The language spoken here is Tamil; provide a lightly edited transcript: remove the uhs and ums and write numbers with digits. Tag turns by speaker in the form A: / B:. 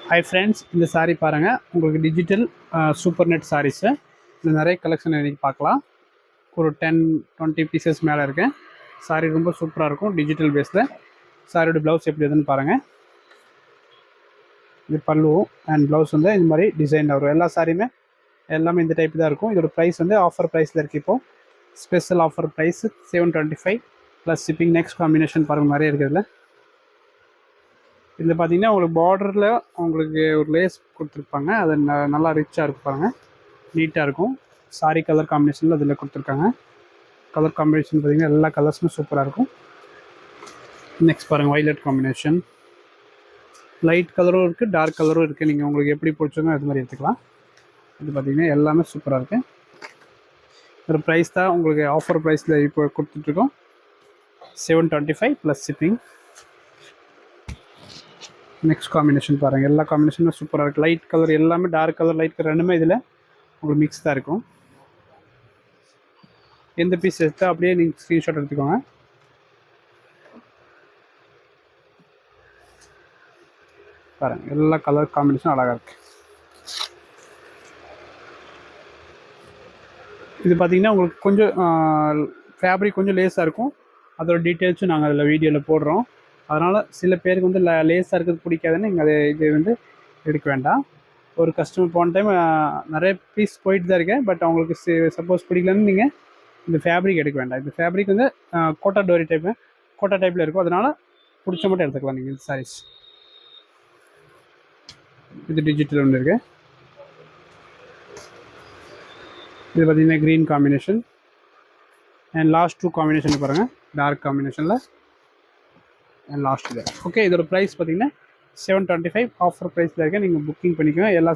A: ஹாய் ஃப்ரெண்ட்ஸ், இந்த சாரீ பாருங்கள். உங்களுக்கு டிஜிட்டல் சூப்பர் நெட் சாரீஸு. இது நிறைய கலெக்ஷன் இன்றைக்கி பார்க்கலாம். ஒரு 10-20 பீசஸ் மேலே இருக்குது. சாரீ ரொம்ப சூப்பராக இருக்கும். டிஜிட்டல் பேஸில் சாரியோட ப்ளவுஸ் எப்படி எதுன்னு பாருங்கள். இது பல்லு அண்ட் ப்ளவுஸ் வந்து இந்த மாதிரி டிசைன் வரும். எல்லா சாரியுமே எல்லாமே இந்த டைப் தான் இருக்கும். இதோட ப்ரைஸ் வந்து ஆஃபர் ப்ரைஸில் இருக்குது. இப்போது special offer price 725 plus shipping. Next combination பாருங்கள், நிறைய இருக்குதுல. இதில் பார்த்தீங்கன்னா உங்களுக்கு பார்டரில் உங்களுக்கு ஒரு லேஸ் கொடுத்துருப்பாங்க. அது நல்லா ரிச்சாக இருக்கும் பாருங்கள், நீட்டாக இருக்கும். சாரி கலர் காம்பினேஷனில் அதில் கொடுத்துருக்காங்க. கலர் காம்பினேஷன் பார்த்தீங்கன்னா எல்லா கலர்ஸுமே சூப்பராக இருக்கும். நெக்ஸ்ட் பாருங்கள், வைலட் காம்பினேஷன். லைட் கலரும் இருக்குது, டார்க் கலரும் இருக்குது. நீங்கள் உங்களுக்கு எப்படி பிடிச்சோங்க அது மாதிரி எடுத்துக்கலாம். இது பார்த்திங்கன்னா எல்லாமே சூப்பராக இருக்குது. ஒரு ப்ரைஸ் தான் உங்களுக்கு ஆஃபர் ப்ரைஸில் இப்போ கொடுத்துட்ருக்கோம். 725 ப்ளஸ் ஷிப்பிங். நெக்ஸ்ட் காம்பினேஷன் பாருங்கள், எல்லா காம்பினேஷனும் சூப்பராக இருக்குது. லைட் கலர் எல்லாமே, டார்க் கலர், லைட் கலர் ரெண்டுமே இதில் உங்களுக்கு மிக்ஸ் தான் இருக்கும். எந்த பீஸ் எடுத்தால் அப்படியே நீங்கள் ஸ்க்ரீன்ஷாட் எடுத்துக்கோங்க. பாருங்கள், எல்லா கலர் காம்பினேஷனும் அழகாக இருக்குது. இது பார்த்திங்கன்னா உங்களுக்கு கொஞ்சம் ஃபேப்ரிக் கொஞ்சம் லேஸாக இருக்கும். அதோட டீட்டெயில்ஸும் நாங்கள் அதில் வீடியோவில் போடுறோம். அதனால் சில பேருக்கு வந்து லேஸாக இருக்கிறது பிடிக்காதுன்னு நீங்கள் இது வந்து எடுக்க வேண்டாம். ஒரு கஸ்டமர் போன டைம் நிறைய பீஸ் போயிட்டு தான் இருக்கேன். பட் அவங்களுக்கு சப்போஸ் பிடிக்கலன்னு நீங்கள் இந்த ஃபேப்ரிக் எடுக்க வேண்டாம். இந்த ஃபேப்ரிக் வந்து கோட்டா டோரி டைப்பு, கோட்டா டைப்பில் இருக்கும். அதனால் பிடிச்ச மட்டும் எடுத்துக்கலாம் நீங்கள் இந்த சாரீஸ். இது டிஜிட்டல் ஒன்று இருக்குது. இது பார்த்திங்கன்னா green combination and last 2 combination பாருங்கள், டார்க் காம்பினேஷனில் அண்ட் லாஸ்ட் இது. ஓகே, இதோட ப்ரைஸ் பார்த்தீங்கன்னா 725 ஆஃபர் ப்ரைஸில் இருக்குது. நீங்கள் புக்கிங் பண்ணிக்கோங்க. எல்லா